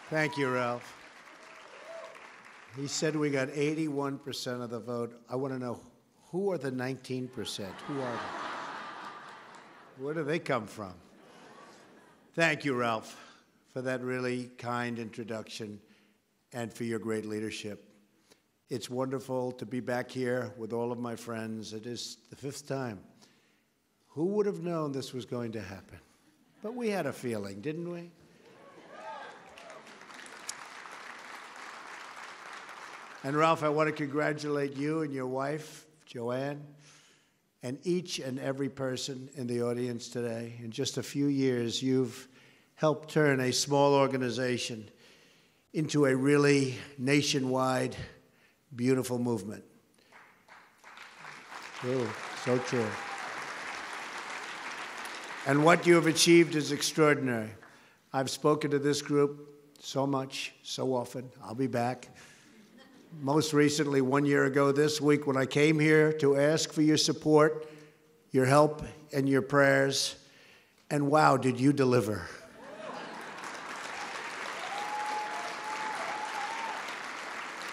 Thank you, Ralph. He said we got 81% of the vote. I want to know, who are the 19%? Who are they? Where do they come from? Thank you, Ralph, for that really kind introduction and for your great leadership. It's wonderful to be back here with all of my friends. It is the 5th time. Who would have known this was going to happen? But we had a feeling, didn't we? And Ralph, I want to congratulate you and your wife, Joanne, and each and every person in the audience today. In just a few years, you've helped turn a small organization into a really nationwide, beautiful movement. True, so true. And what you have achieved is extraordinary. I've spoken to this group so much, so often. I'll be back. Most recently, 1 year ago this week, when I came here to ask for your support, your help, and your prayers. And wow, did you deliver.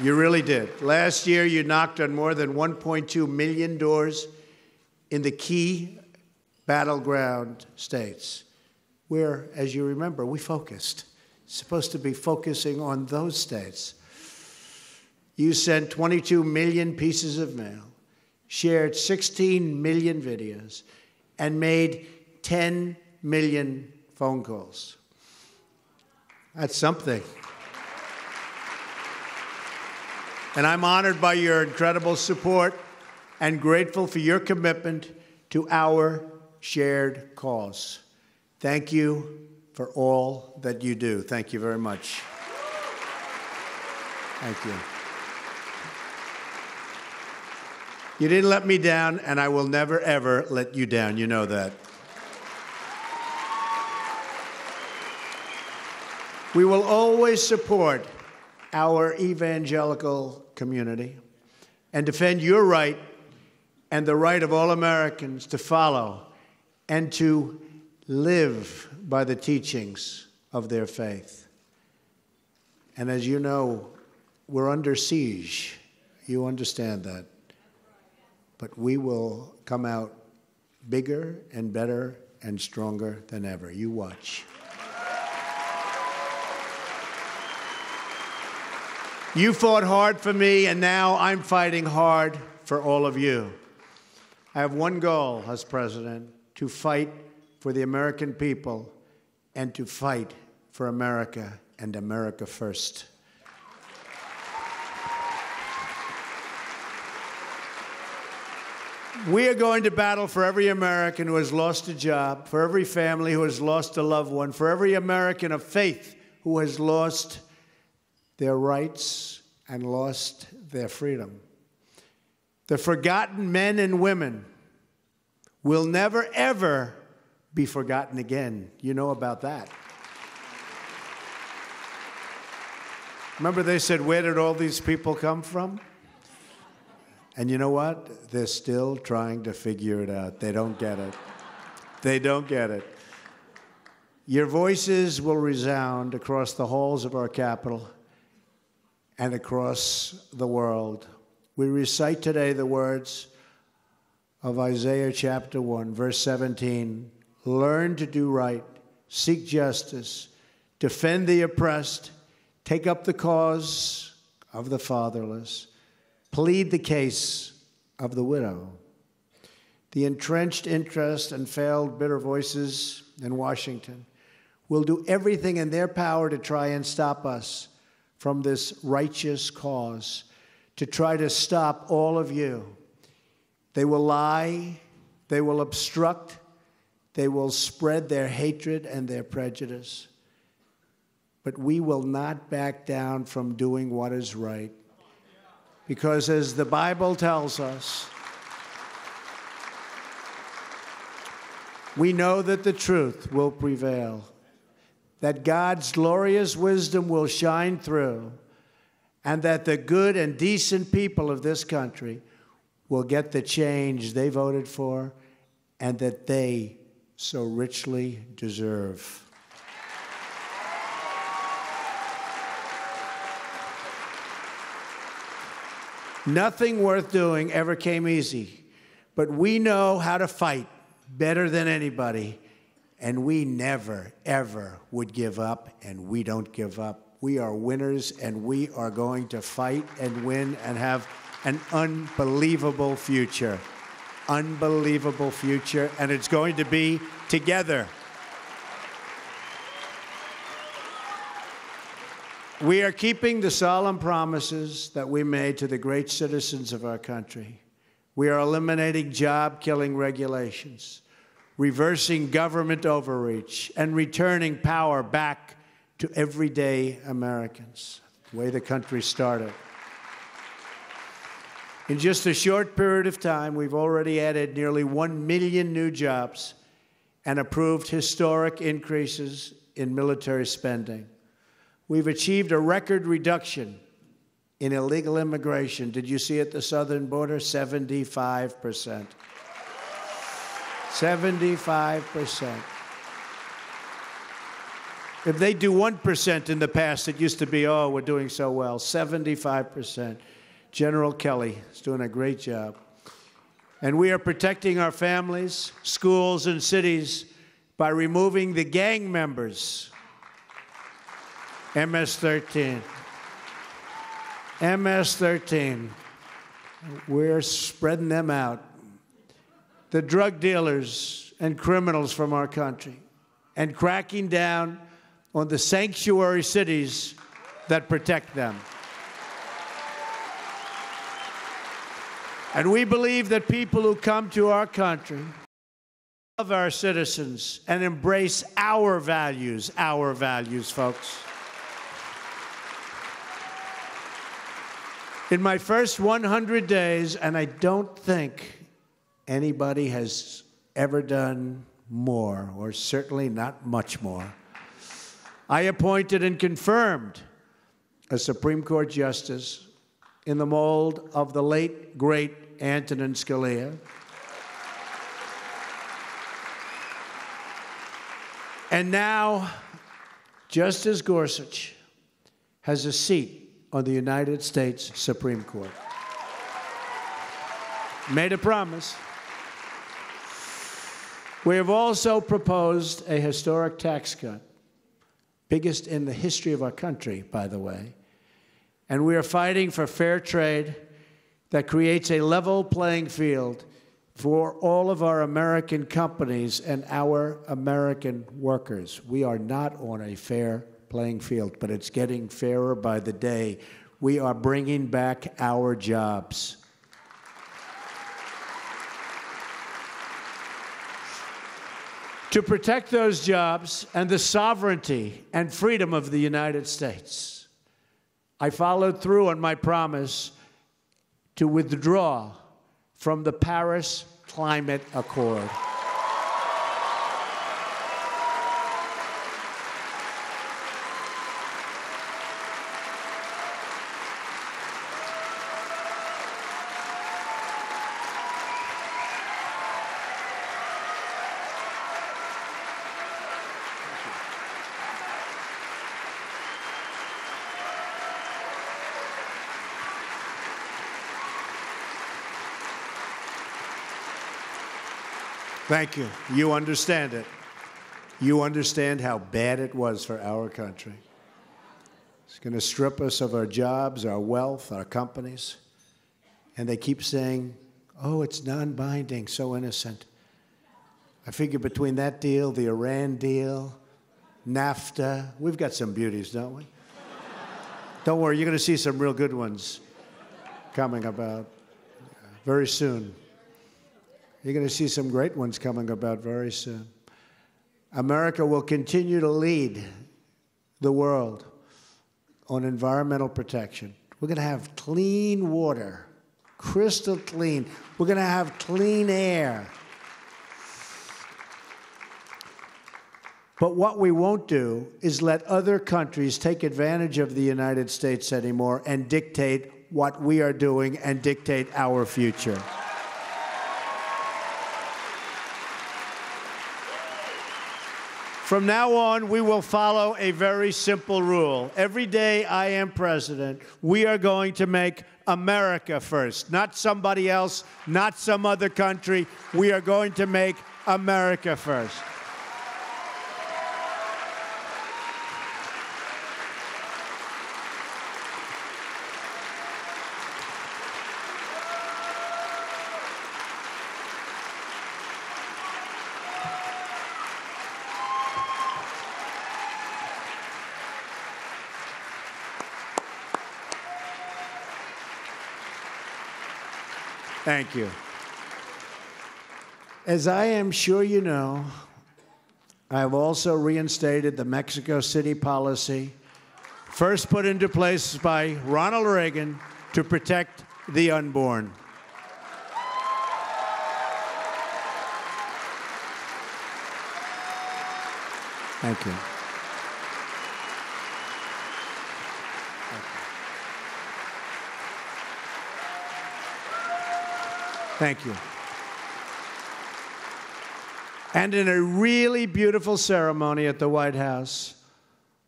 You really did. Last year, you knocked on more than 1.2 million doors in the key battleground states, where, as you remember, we focused. Supposed to be focusing on those states. You sent 22 million pieces of mail, shared 16 million videos, and made 10 million phone calls. That's something. And I'm honored by your incredible support and grateful for your commitment to our shared cause. Thank you for all that you do. Thank you very much. Thank you. You didn't let me down, and I will never, ever let you down. You know that. We will always support our evangelical community and defend your right and the right of all Americans to follow and to live by the teachings of their faith. And as you know, we're under siege. You understand that. But we will come out bigger and better and stronger than ever. You watch. You fought hard for me, and now I'm fighting hard for all of you. I have one goal as president, to fight for the American people and to fight for America and America first. We are going to battle for every American who has lost a job, for every family who has lost a loved one, for every American of faith who has lost their rights and lost their freedom. The forgotten men and women will never, ever be forgotten again. You know about that. Remember they said, where did all these people come from? And you know what? They're still trying to figure it out. They don't get it. They don't get it. Your voices will resound across the halls of our Capitol and across the world. We recite today the words of Isaiah chapter 1, verse 17. Learn to do right, seek justice, defend the oppressed, take up the cause of the fatherless, plead the case of the widow. The entrenched interest and failed bitter voices in Washington will do everything in their power to try and stop us from this righteous cause, to try to stop all of you. They will lie, they will obstruct, they will spread their hatred and their prejudice. But we will not back down from doing what is right. Because as the Bible tells us, we know that the truth will prevail, that God's glorious wisdom will shine through, and that the good and decent people of this country will get the change they voted for and that they so richly deserve. Nothing worth doing ever came easy, but we know how to fight better than anybody, and we never, ever would give up, and we don't give up. We are winners, and we are going to fight and win and have an unbelievable future. Unbelievable future, and it's going to be together. We are keeping the solemn promises that we made to the great citizens of our country. We are eliminating job-killing regulations, reversing government overreach, and returning power back to everyday Americans, the way the country started. In just a short period of time, we've already added nearly 1 million new jobs and approved historic increases in military spending. We've achieved a record reduction in illegal immigration. Did you see at the southern border? 75%. 75%. If they do 1% in the past, it used to be, oh, we're doing so well. 75%. General Kelly is doing a great job. And we are protecting our families, schools, and cities by removing the gang members. MS-13. MS-13. We're spreading them out. The drug dealers and criminals from our country, and cracking down on the sanctuary cities that protect them. And we believe that people who come to our country love our citizens and embrace our values, folks. In my first 100 days, and I don't think anybody has ever done more, or certainly not much more, I appointed and confirmed a Supreme Court justice in the mold of the late, great Antonin Scalia. And now, Justice Gorsuch has a seat on the United States Supreme Court. Made a promise. We have also proposed a historic tax cut, biggest in the history of our country, by the way. And we are fighting for fair trade that creates a level playing field for all of our American companies and our American workers. We are not on a fair playing field, but it's getting fairer by the day. We are bringing back our jobs. To protect those jobs and the sovereignty and freedom of the United States, I followed through on my promise to withdraw from the Paris Climate Accord. Thank you. You understand it. You understand how bad it was for our country. It's going to strip us of our jobs, our wealth, our companies. And they keep saying, oh, it's non-binding, so innocent. I figure between that deal, the Iran deal, NAFTA, we've got some beauties, don't we? Don't worry, you're going to see some real good ones coming about very soon. You're going to see some great ones coming about very soon. America will continue to lead the world on environmental protection. We're going to have clean water, crystal clean. We're going to have clean air. But what we won't do is let other countries take advantage of the United States anymore and dictate what we are doing and dictate our future. From now on, we will follow a very simple rule. Every day I am president, we are going to make America first, not somebody else, not some other country. We are going to make America first. Thank you. As I am sure you know, I have also reinstated the Mexico City policy, first put into place by Ronald Reagan to protect the unborn. Thank you. Thank you. And in a really beautiful ceremony at the White House,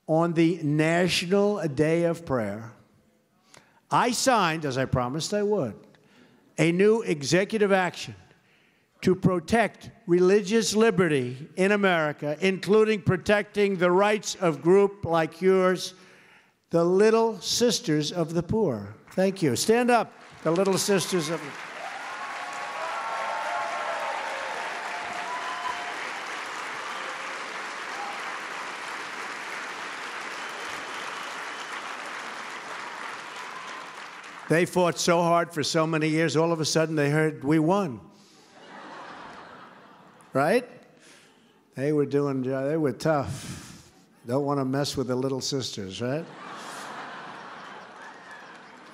on the National Day of Prayer, I signed, as I promised I would, a new executive action to protect religious liberty in America, including protecting the rights of groups like yours, the Little Sisters of the Poor. Thank you. Stand up, the Little Sisters of the Poor. They fought so hard for so many years, all of a sudden they heard we won. Right? They were tough. Don't want to mess with the Little Sisters, right?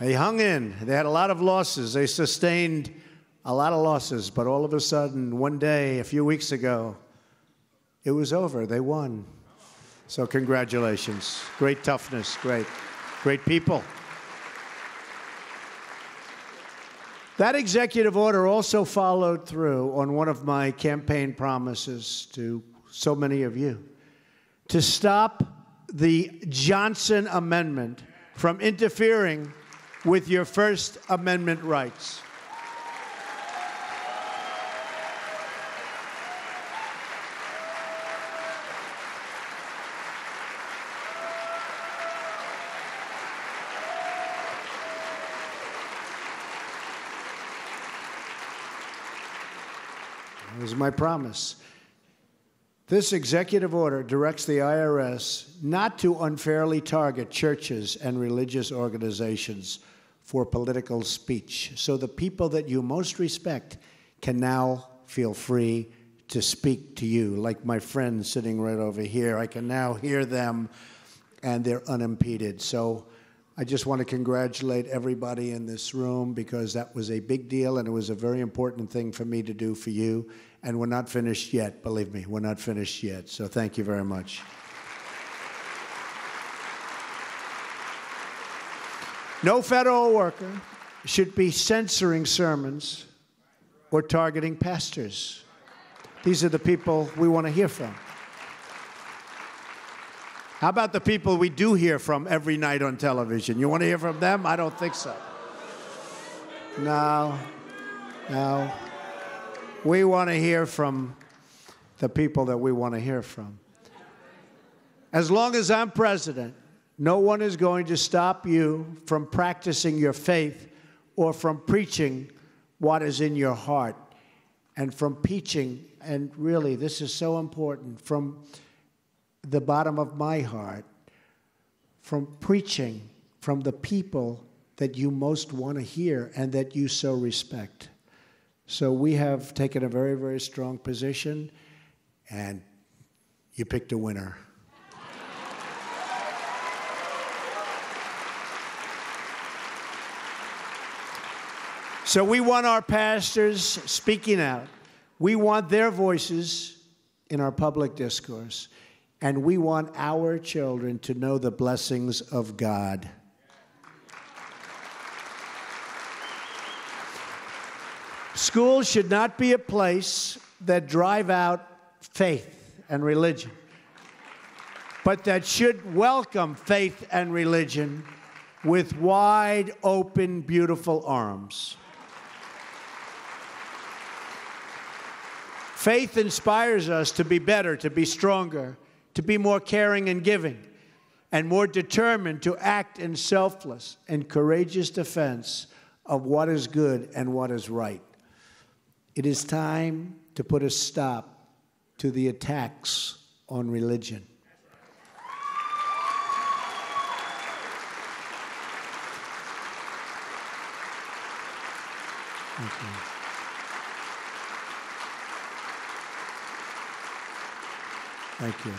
They hung in. They had a lot of losses. They sustained a lot of losses, but all of a sudden, one day, a few weeks ago, it was over. They won. So congratulations. Great toughness. Great people. That executive order also followed through on one of my campaign promises to so many of you, to stop the Johnson Amendment from interfering with your First Amendment rights. It was my promise. This executive order directs the IRS not to unfairly target churches and religious organizations for political speech. So the people that you most respect can now feel free to speak to you, like my friend sitting right over here. I can now hear them, and they're unimpeded. So I just want to congratulate everybody in this room, because that was a big deal, and it was a very important thing for me to do for you. And we're not finished yet, believe me, we're not finished yet. So thank you very much. No federal worker should be censoring sermons or targeting pastors. These are the people we want to hear from. How about the people we do hear from every night on television? You want to hear from them? I don't think so. No. We want to hear from the people that we want to hear from. As long as I'm president, no one is going to stop you from practicing your faith or from preaching what is in your heart, and from preaching, and really, this is so important, from the bottom of my heart, from preaching from the people that you most want to hear and that you so respect. So we have taken a very, very strong position, and you picked a winner. So we want our pastors speaking out. We want their voices in our public discourse. And we want our children to know the blessings of God. Schools should not be a place that drive out faith and religion. but that should welcome faith and religion with wide open, beautiful arms. Faith inspires us to be better, to be stronger, to be more caring and giving, and more determined to act in selfless and courageous defense of what is good and what is right. It is time to put a stop to the attacks on religion. Thank you. Thank you.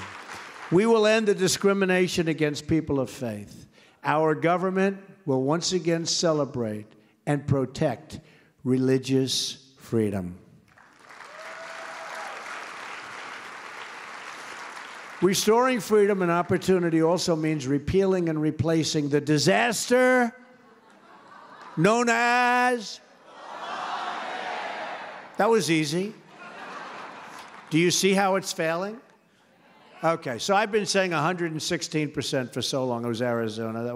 We will end the discrimination against people of faith. Our government will once again celebrate and protect religious freedom. Restoring freedom and opportunity also means repealing and replacing the disaster known as... That was easy. Do you see how it's failing? Okay, so I've been saying 116% for so long. It was Arizona.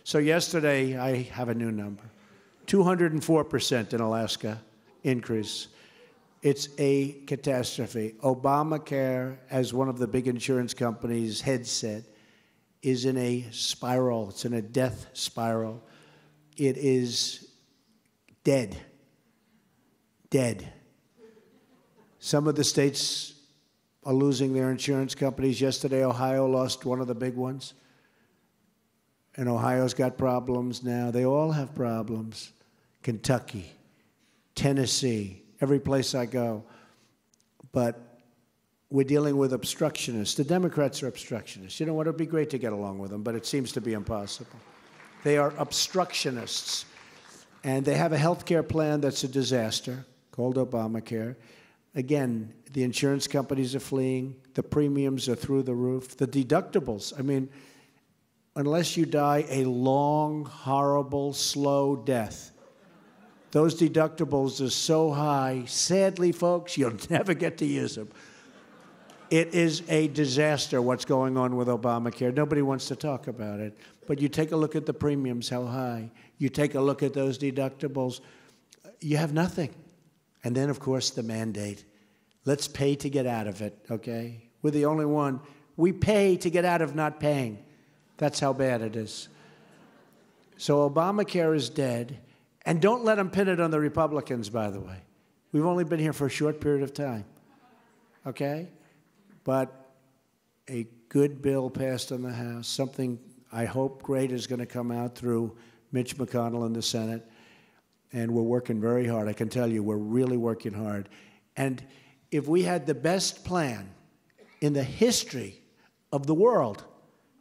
So yesterday, I have a new number. 204% in Alaska increase. It's a catastrophe. Obamacare, as one of the big insurance companies' heads said, is in a spiral. It's in a death spiral. It is dead. Dead. Some of the states are losing their insurance companies. Yesterday, Ohio lost one of the big ones. And Ohio's got problems now. They all have problems. Kentucky, Tennessee, every place I go. But we're dealing with obstructionists. The Democrats are obstructionists. You know what? It would be great to get along with them, but it seems to be impossible. They are obstructionists. And they have a health care plan that's a disaster called Obamacare. Again, the insurance companies are fleeing. The premiums are through the roof. The deductibles, I mean, unless you die a long, horrible, slow death, those deductibles are so high, sadly, folks, you'll never get to use them. It is a disaster what's going on with Obamacare. Nobody wants to talk about it. But you take a look at the premiums, how high. You take a look at those deductibles, you have nothing. And then, of course, the mandate. Let's pay to get out of it, okay? We're the only one. We pay to get out of not paying. That's how bad it is. So Obamacare is dead. And don't let them pin it on the Republicans, by the way. We've only been here for a short period of time, okay? But a good bill passed in the House, something I hope great is going to come out through Mitch McConnell in the Senate. And we're working very hard. I can tell you, we're really working hard. And if we had the best plan in the history of the world,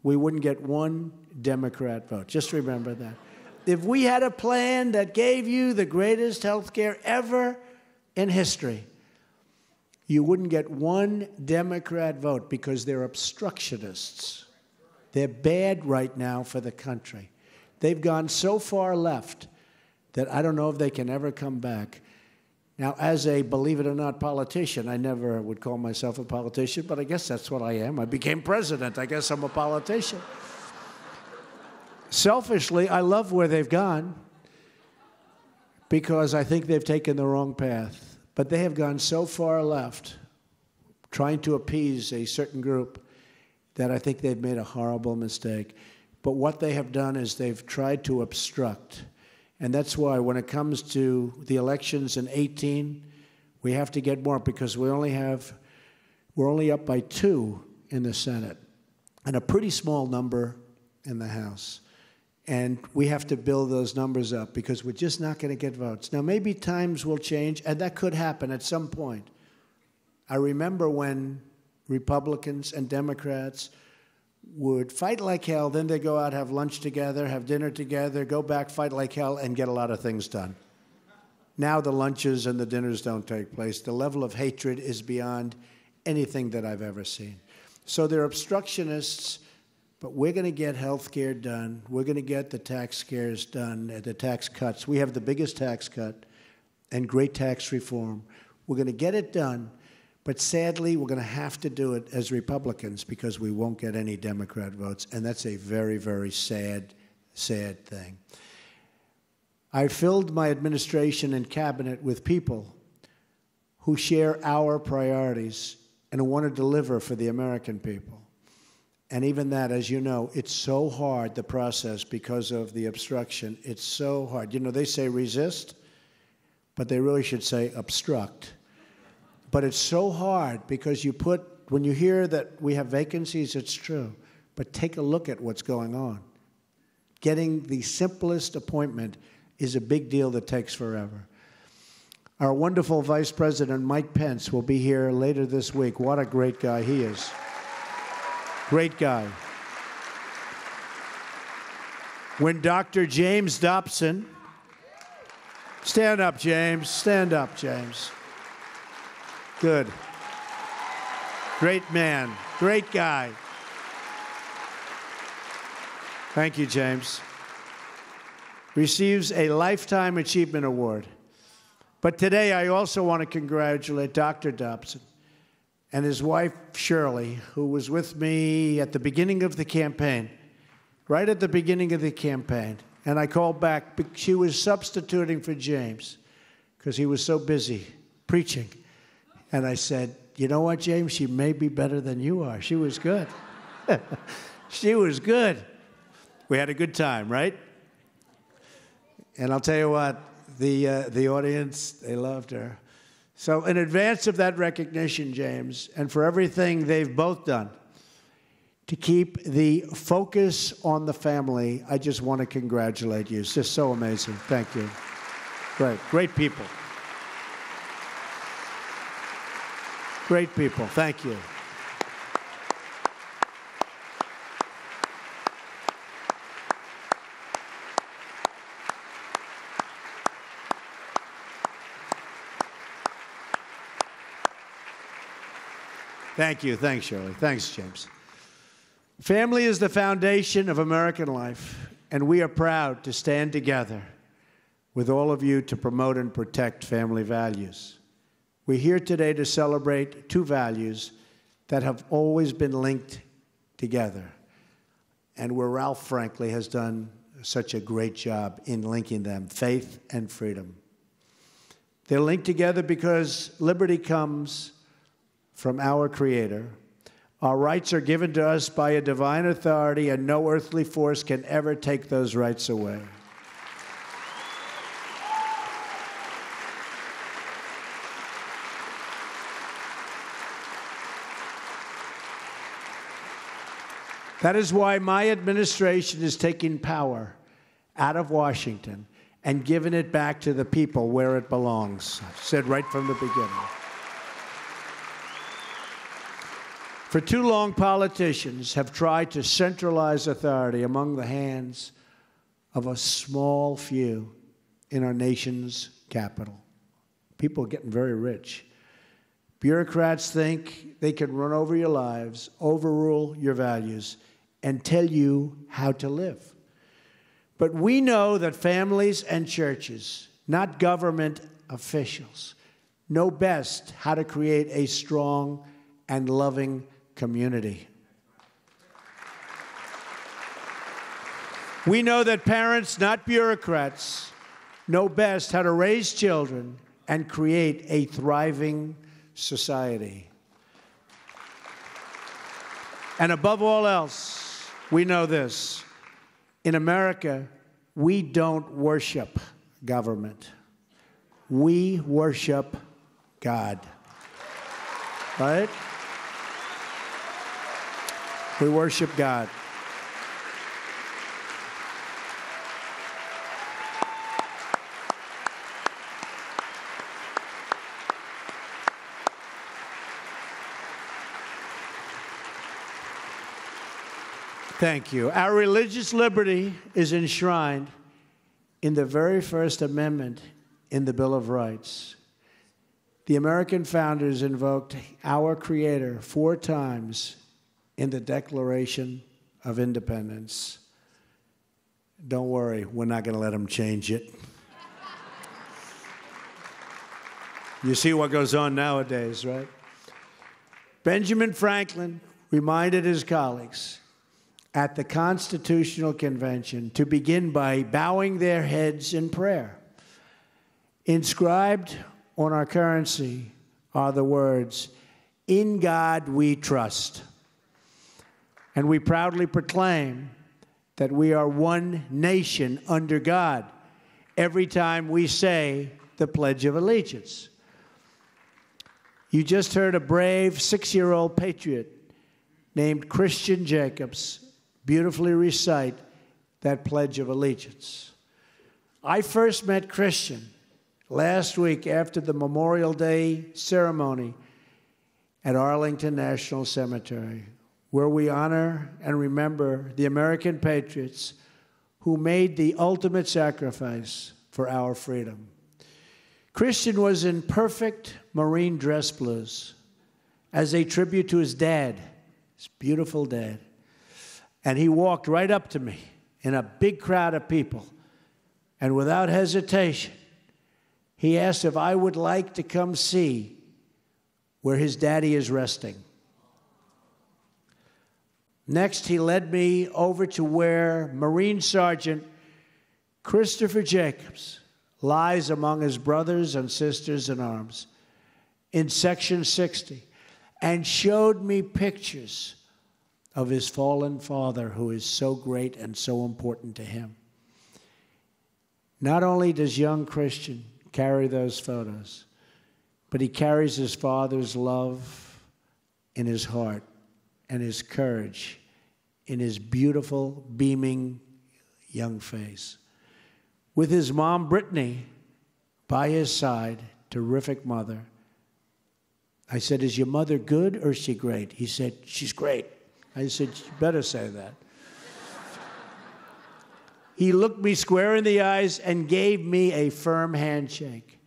we wouldn't get one Democrat vote. Just remember that. If we had a plan that gave you the greatest health care ever in history, you wouldn't get one Democrat vote because they're obstructionists. They're bad right now for the country. They've gone so far left that I don't know if they can ever come back. Now, as a, believe it or not, politician, I never would call myself a politician, but I guess that's what I am. I became president. I guess I'm a politician. Selfishly, I love where they've gone because I think they've taken the wrong path. But they have gone so far left, trying to appease a certain group, that I think they've made a horrible mistake. But what they have done is they've tried to obstruct. And that's why when it comes to the elections in 2018, we have to get more because we're only up by 2 in the Senate and a pretty small number in the House. And we have to build those numbers up because we're just not going to get votes. Now, maybe times will change, and that could happen at some point. I remember when Republicans and Democrats would fight like hell, then they go out, have lunch together, have dinner together, go back, fight like hell, and get a lot of things done. Now the lunches and the dinners don't take place. The level of hatred is beyond anything that I've ever seen. So they're obstructionists, but we're going to get health care done. We're going to get the tax scares done, the tax cuts. We have the biggest tax cut and great tax reform. We're going to get it done. But sadly, we're going to have to do it as Republicans because we won't get any Democrat votes, and that's a very, very sad, sad thing. I filled my administration and cabinet with people who share our priorities and who want to deliver for the American people. And even that, as you know, it's so hard, the process, because of the obstruction. It's so hard. You know, they say resist, but they really should say obstruct. But it's so hard because when you hear that we have vacancies, it's true. But take a look at what's going on. Getting the simplest appointment is a big deal that takes forever. Our wonderful Vice President, Mike Pence, will be here later this week. What a great guy he is. Great guy. When Dr. James Dobson, stand up, James. Stand up, James. Good. Great man. Great guy. Thank you, James. Receives a Lifetime Achievement Award. But today I also want to congratulate Dr. Dobson and his wife, Shirley, who was with me at the beginning of the campaign, right at the beginning of the campaign. And I called back. She was substituting for James because he was so busy preaching. And I said, you know what, James? She may be better than you are. She was good. She was good. We had a good time, right? And I'll tell you what, the audience, they loved her. So in advance of that recognition, James, and for everything they've both done to keep the focus on the family, I just want to congratulate you. It's just so amazing. Thank you. Great. Great people. Great people. Thank you. Thank you. Thanks, Shirley. Thanks, James. Family is the foundation of American life, and we are proud to stand together with all of you to promote and protect family values. We're here today to celebrate two values that have always been linked together, and where Ralph, frankly, has done such a great job in linking them, faith and freedom. They're linked together because liberty comes from our Creator. Our rights are given to us by a divine authority, and no earthly force can ever take those rights away. That is why my administration is taking power out of Washington and giving it back to the people where it belongs. I said right from the beginning. For too long, politicians have tried to centralize authority among the hands of a small few in our nation's capital. People are getting very rich. Bureaucrats think they can run over your lives, overrule your values, and tell you how to live. But we know that families and churches, not government officials, know best how to create a strong and loving community. We know that parents, not bureaucrats, know best how to raise children and create a thriving society. And above all else, we know this. In America, we don't worship government. We worship God. Right? We worship God. Thank you. Our religious liberty is enshrined in the very first amendment in the Bill of Rights. The American founders invoked our Creator 4 times in the Declaration of Independence. Don't worry, we're not going to let them change it. You see what goes on nowadays, right? Benjamin Franklin reminded his colleagues at the Constitutional Convention to begin by bowing their heads in prayer. Inscribed on our currency are the words, "In God we trust." And we proudly proclaim that we are one nation under God every time we say the Pledge of Allegiance. You just heard a brave 6-year-old patriot named Christian Jacobs beautifully recite that Pledge of Allegiance. I first met Christian last week after the Memorial Day ceremony at Arlington National Cemetery, where we honor and remember the American patriots who made the ultimate sacrifice for our freedom. Christian was in perfect marine dress blues as a tribute to his dad, his beautiful dad. And he walked right up to me in a big crowd of people. And without hesitation, he asked if I would like to come see where his daddy is resting. Next, he led me over to where Marine Sergeant Christopher Jacobs lies among his brothers and sisters in arms in Section 60, and showed me pictures of his fallen father, who is so great and so important to him. Not only does young Christian carry those photos, but he carries his father's love in his heart and his courage in his beautiful, beaming young face. With his mom, Brittany, by his side, terrific mother. I said, "Is your mother good or is she great?" He said, "She's great." I said, "You better say that." He looked me square in the eyes and gave me a firm handshake.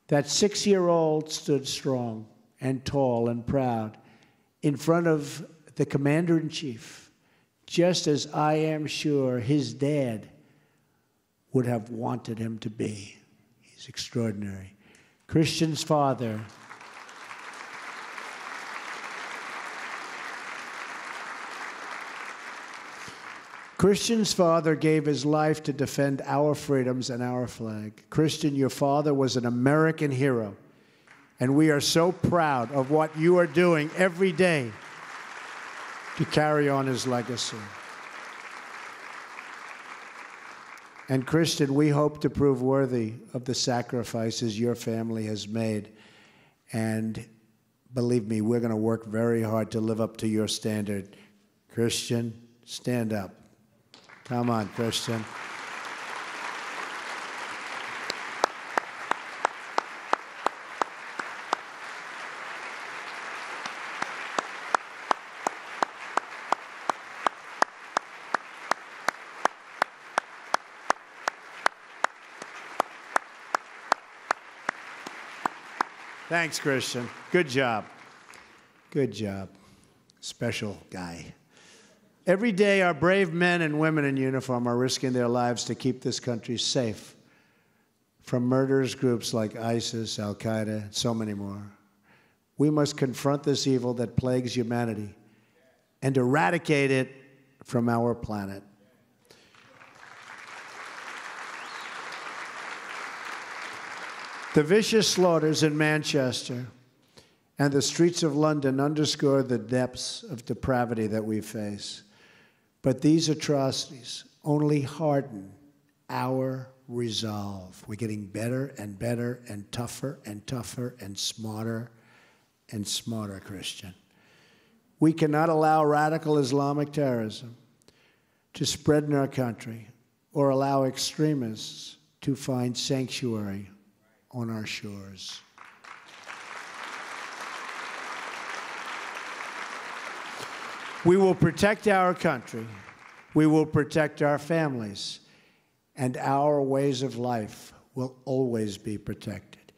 That 6-year-old stood strong and tall and proud in front of the commander-in-chief, just as I am sure his dad would have wanted him to be. He's extraordinary. Christian's father. Christian's father gave his life to defend our freedoms and our flag. Christian, your father was an American hero, and we are so proud of what you are doing every day to carry on his legacy. And Christian, we hope to prove worthy of the sacrifices your family has made. And believe me, we're going to work very hard to live up to your standard. Christian, stand up. Come on, Christian. Thanks, Christian. Good job. Good job. Special guy. Every day, our brave men and women in uniform are risking their lives to keep this country safe from murderous groups like ISIS, Al-Qaeda, and so many more. We must confront this evil that plagues humanity and eradicate it from our planet. The vicious slaughters in Manchester and the streets of London underscore the depths of depravity that we face. But these atrocities only harden our resolve. We're getting better and better and tougher and smarter, Christian. We cannot allow radical Islamic terrorism to spread in our country or allow extremists to find sanctuary on our shores. We will protect our country. We will protect our families. And our ways of life will always be protected.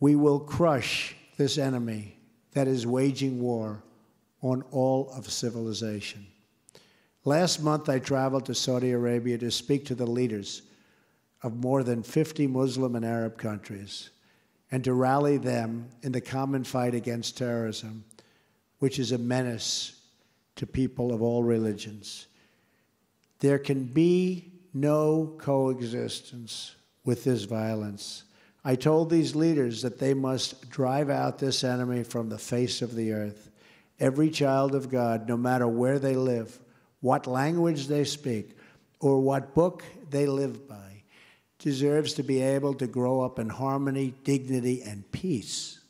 We will crush this enemy that is waging war on all of civilization. Last month, I traveled to Saudi Arabia to speak to the leaders of more than 50 Muslim and Arab countries and to rally them in the common fight against terrorism, which is a menace to people of all religions. There can be no coexistence with this violence. I told these leaders that they must drive out this enemy from the face of the earth. Every child of God, no matter where they live, what language they speak, or what book they live by, deserves to be able to grow up in harmony, dignity, and peace.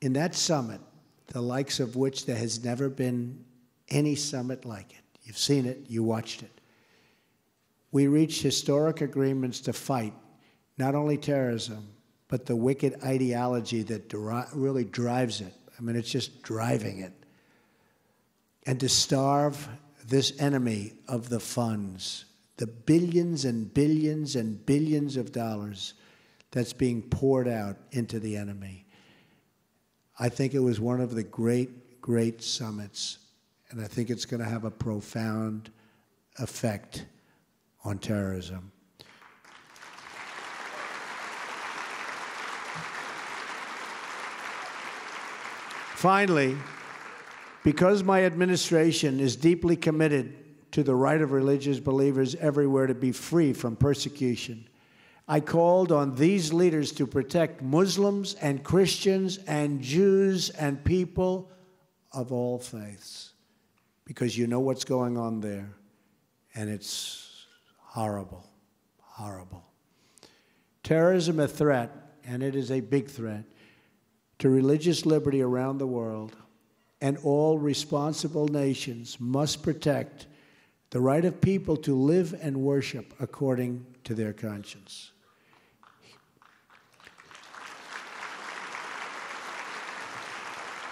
In that summit, the likes of which there has never been any summit like it. You've seen it, you watched it. We reached historic agreements to fight not only terrorism, but the wicked ideology that really drives it. I mean, it's just driving it. And to starve this enemy of the funds, the billions and billions and billions of dollars that's being poured out into the enemy. I think it was one of the great, great summits, and I think it's going to have a profound effect on terrorism. Finally, because my administration is deeply committed to the right of religious believers everywhere to be free from persecution, I called on these leaders to protect Muslims and Christians and Jews and people of all faiths, because you know what's going on there, and it's horrible, horrible. Terrorism is a threat, and it is a big threat, to religious liberty around the world, and all responsible nations must protect the right of people to live and worship according to their conscience.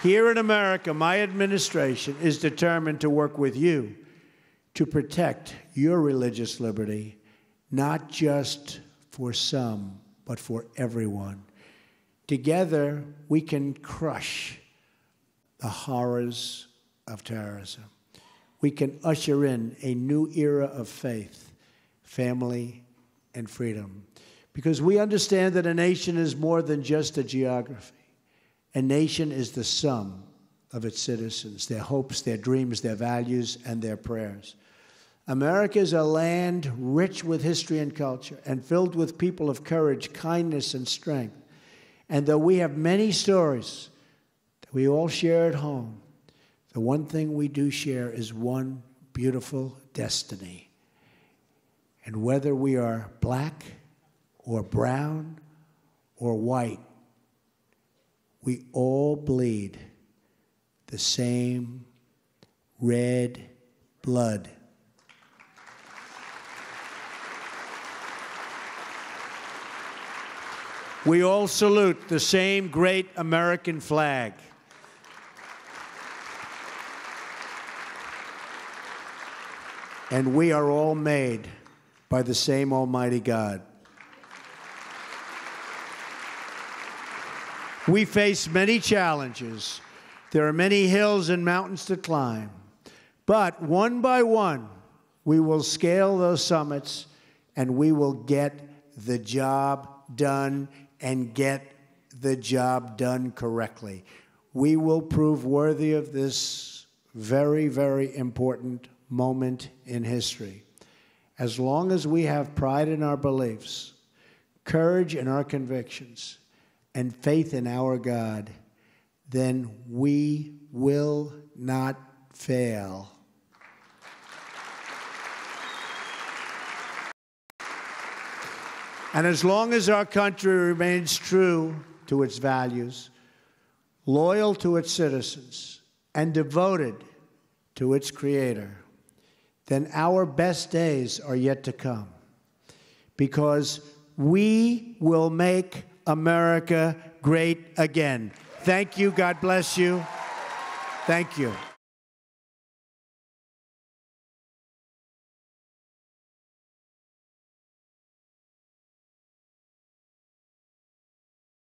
Here in America, my administration is determined to work with you to protect your religious liberty, not just for some, but for everyone. Together, we can crush the horrors of terrorism. We can usher in a new era of faith, family, and freedom. Because we understand that a nation is more than just a geography. A nation is the sum of its citizens, their hopes, their dreams, their values, and their prayers. America is a land rich with history and culture and filled with people of courage, kindness, and strength. And though we have many stories that we all share at home, the one thing we do share is one beautiful destiny. And whether we are black or brown or white, we all bleed the same red blood. We all salute the same great American flag. And we are all made by the same Almighty God. We face many challenges. There are many hills and mountains to climb. But one by one, we will scale those summits and we will get the job done and get the job done correctly. We will prove worthy of this very, very important moment in history. As long as we have pride in our beliefs, courage in our convictions, and faith in our God, then we will not fail. And as long as our country remains true to its values, loyal to its citizens, and devoted to its Creator, then our best days are yet to come. Because we will make America great again. Thank you. God bless you. Thank you.